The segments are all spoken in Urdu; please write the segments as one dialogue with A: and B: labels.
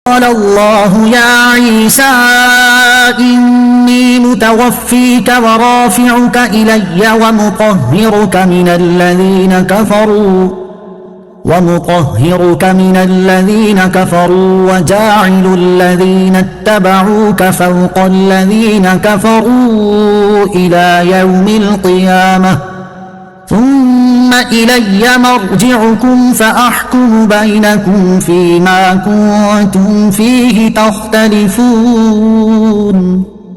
A: قال اللہ یا عیسیٰ انی متوفیک ورافعک الی ومطهرك من الذين كفروا وجاعل الذين اتبعوك فوق الذين كفروا إلى يوم القيامة ثم إلي مرجعكم فأحكم بينكم فيما كنتم فيه تختلفون.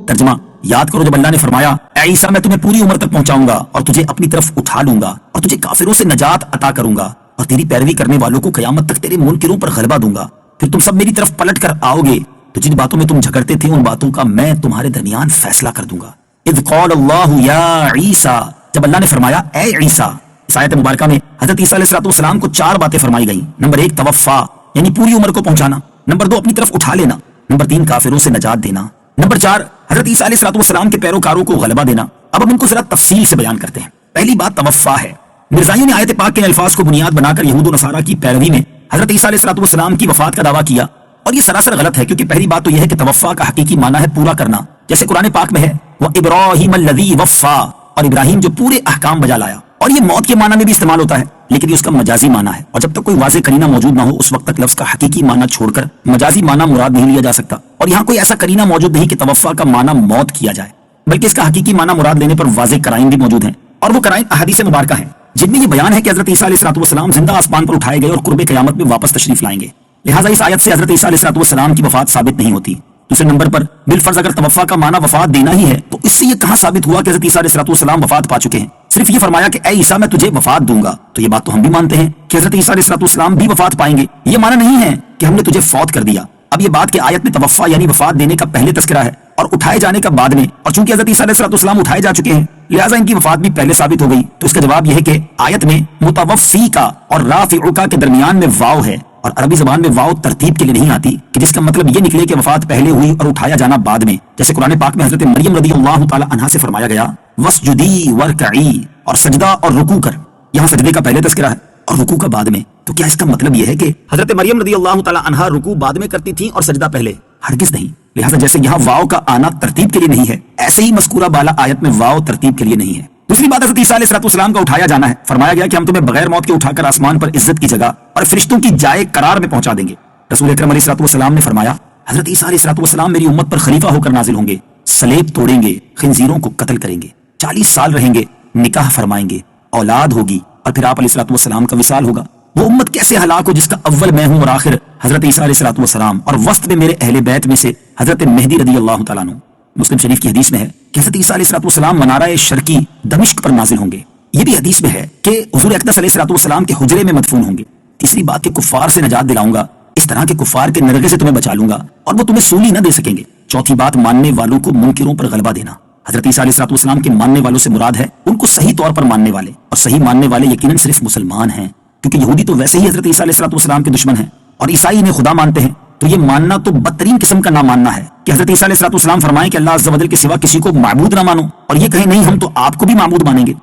B: ترجمہ: یاد کرو جب اللہ نے فرمایا اے عیسیٰ میں تمہیں پوری عمر تک پہنچاؤں گا اور تجھے اپنی طرف اٹھا لوں گا اور تجھے کافروں سے نجات عطا کروں گا اور تیری پیروی کرنے والوں کو قیامت تک تیرے منکروں پر غلبہ دوں گا. پھر تم سب میری طرف پلٹ کر آؤ گے تو جن باتوں میں تم جھگڑتے تھے ان باتوں کا میں تمہارے درمیان فیصلہ کر دوں گا. اذ قال اللہ یا عیسیٰ، جب اللہ نے فرمایا اے عیسیٰ. اس آیت مبارکہ میں حضرت عیسیٰ علیہ السلام کو 4 باتیں فرمائی گئیں. نمبر 1 توفا یعنی پوری عمر کو پہنچانا. نمبر 2 اپنی طرف اٹھا لینا. نمبر 3 کافروں سے نجات دینا. نمبر 4 حضرت عیسیٰ علیہ السلام کے پیروکاروں کو غلبہ دینا. اب ہم ان کو ذرا تفصیل سے بیان کرتے ہیں. پہلی بات توفا ہے. مرزائیوں نے آیت پاک کے الفاظ کو بنیاد بنا کر یہود و نصارہ کی پیروی میں حضرت عیسیٰ علیہ السلام کی وفات کا دعویٰ کیا، اور یہ سراسر غلط ہے، کیونکہ پہلی بات تو یہ ہے کہ توفا کا حقیقی معنی ہے پورا کرنا، جیسے قرآن پاک میں ہے وَإِبْرَاهِيمَ الَّذِي وَفَّى، اور ابراہیم جو پورے احکام بجا لایا. اور یہ موت کے معنی میں بھی استعمال ہوتا ہے، لیکن یہ اس کا مجازی معنی ہے، اور جب تک کوئی واضح قرینہ موجود نہ ہو اس وقت تک لفظ کا حقیقی معنی چھوڑ کر مجازی معنی مراد نہیں لیا جا سکتا. اور یہاں کوئی ایسا قرینہ موجود نہیں کہ توفا کا معنی موت کیا جائے، بلکہ اس کا حقیقی معنی مراد لینے پر واضح قرائن بھی موجود ہیں، اور وہ قرائن احادیث مبارکہ ہیں جن میں یہ بیان ہے کہ حضرت عیسیٰ علیہ السلام زندہ آسمان پر اٹھائے گئے اور قرب قیامت میں واپس تشریف لائیں گے. لہٰذا اس آیت سے حضرت عیسیٰ علیہ السلام کی وفات ثابت نہیں ہوتی. دوسرے نمبر پر بالفرض اگر توفا کا معنی وفات دینا ہی ہے تو اس سے یہ کہاں ثابت ہوا کہ حضرت عیسیٰ علیہ السلام وفات پا چکے ہیں؟ صرف یہ فرمایا کہ اے عیسیٰ میں تجھے وفات دوں گا، تو یہ بات تو ہم بھی مانتے ہیں کہ حضرت عیسیٰ علیہ السلام بھی وفات پائیں گے. یہ معنی نہیں ہے کہ ہم نے تجھے فوت کر دیا. اب یہ بات کہ آیت میں توفا یعنی وفات دینے کا پہلے تذکرہ ہے اور اٹھائے جانے کا بعد میں، اور چونکہ حضرت عیسیٰ علیہ السلام اٹھائے جا چکے ہیں لہٰذا ان کی وفات بھی پہلے ثابت ہو گئی. تو اس کا جواب یہ ہے کہ آیت میں متوفی کا اور رافع کا کے درمیان میں واو ہے، اور عربی زبان میں واو ترتیب کے لیے نہیں آتی کہ جس کا مطلب یہ نکلے کہ وفات پہلے ہوئی اور اٹھایا جانا بعد میں، جیسے قرآن پاک میں حضرت مریم رضی اللہ تعالی عنہا سے فرمایا گیا وَاسْجُدِي وَارْكَعِي، اور سجدہ اور رکوع کر. یہاں سجدے کا پہلے تذکرہ ہے اور رکوع کا بعد میں. تو کیا اس کا مطلب یہ ہے کہ حضرت مریم رضی اللہ تعالی عنہا رکوع بعد میں کرتی تھیں اور سجدہ پہلے؟ ہرگز نہیں. لہٰذا جیسے یہاں واو کا آنا ترتیب کے لیے نہیں ہے، ایسے ہی مذکورہ بالا آیت میں واو ترتیب کے لیے نہیں ہے. دوسری بات حضرت عیسیٰ علیہ السلام کا اٹھایا جانا ہے. فرمایا گیا کہ ہم تمہیں بغیر موت کے اٹھا کر آسمان پر عزت کی جگہ اور فرشتوں کی جائے قرار میں پہنچا دیں گے. رسول اکرم علیہ السلام نے فرمایا حضرت عیسیٰ علیہ السلام میری امت پر خلیفہ ہو کر نازل ہوں گے، سلیب توڑیں گے، خنزیروں کو قتل کریں گے، 40 سال رہیں گے، نکاح فرمائیں گے، اولاد ہوگی، اور پھر آپ علیہ السلام کا وصال ہوگا. وہ امت کیسے ہلاک ہو جس کا اول میں ہوں اور آخر حضرت عیسیٰ علیہ السلام، اور وسط میں میرے اہل بیت میں سے حضرت مہدی رضی اللہ تعالیٰ عنہ. مسلم شریف کی حدیث میں ہے کہ حضرت عیسیٰ علیہ السلام منارہ شرقی دمشق پر نازل ہوں گے. یہ بھی حدیث میں ہے کہ حضور اقدس علیہ السلام کے حجرے میں مدفون ہوں گے. تیسری بات کہ کفار سے نجات دلاؤں گا، اس طرح کے کفار کے نرغے سے تمہیں بچا لوں گا اور وہ تمہیں سولی نہ دے سکیں گے. چوتھی بات ماننے والوں کو منکروں پر غلبہ دینا. حضرت عیسیٰ علیہ السلام کے ماننے والوں سے مراد ہے ان کو صحیح طور پر ماننے والے، اور صحیح ماننے والے یقیناً صرف مسلمان ہیں، کیونکہ یہودی تو ویسے ہی حضرت عیسیٰ علیہ السلام کے دشمن ہیں اور عیسائی انہیں خدا مانتے ہیں. تو یہ ماننا تو بدترین قسم کا نہ ماننا ہے کہ حضرت عیسیٰ علیہ السلام فرمائیں کہ اللہ عز و جل کے سوا کسی کو معبود نہ مانو، اور یہ کہیں نہیں ہم تو آپ کو بھی معبود مانیں گے.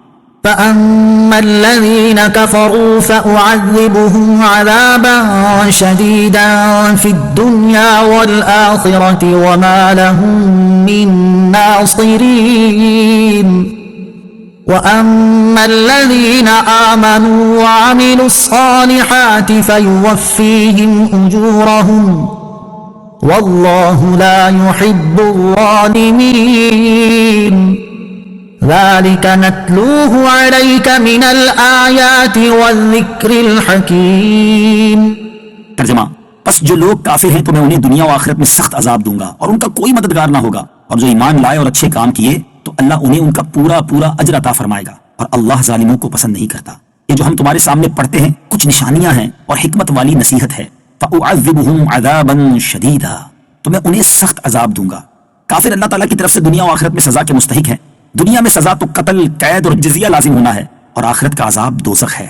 A: فَأَمَّا الَّذِينَ كَفَرُوا فَأُعَذِّبُهُمْ عَذَابًا شَدِيدًا فِي الدُّنْيَا وَالْآخِرَةِ وَمَا لَهُم مِّن نَّاصِرِينَ وَأَمَّا الَّذِينَ آمَنُوا وَعَمِلُوا الصَّالِحَاتِ فَيُوَفِّيهِمْ أُجُورَهُمْ وَاللَّهُ لَا يُحِبُّ الظَّالِمِينَ ذَلِكَ نَتْلُوهُ عَلَيْكَ مِنَ الْآيَاتِ وَالذِّكْرِ الْحَكِيمِ.
B: ترجمہ: پس جو لوگ کافر ہیں تو میں انہیں دنیا و آخرت میں سخت عذاب دوں گا اور ان کا کوئی مددگار نہ ہوگا، اور جو ایمان لائے اور اچھے کام کیے تو اللہ انہیں ان کا پورا اجر عطا فرمائے گا، اور اللہ ظالموں کو پسند نہیں کرتا. یہ جو ہم تمہارے سامنے پڑھتے ہیں کچھ نشانیاں ہیں اور حکمت والی نصیحت ہے. فَأُعَذِّبُهُمْ عَذَابًا شَدِيدًا، تو میں انہیں سخت عذاب دوں گا. کافر اللہ تعالیٰ کی طرف سے دنیا و آخرت میں سزا کے مستحق ہیں. دنیا میں سزا تو قتل، قید اور جزیہ لازم ہونا ہے، اور آخرت کا عذاب دوزخ ہے.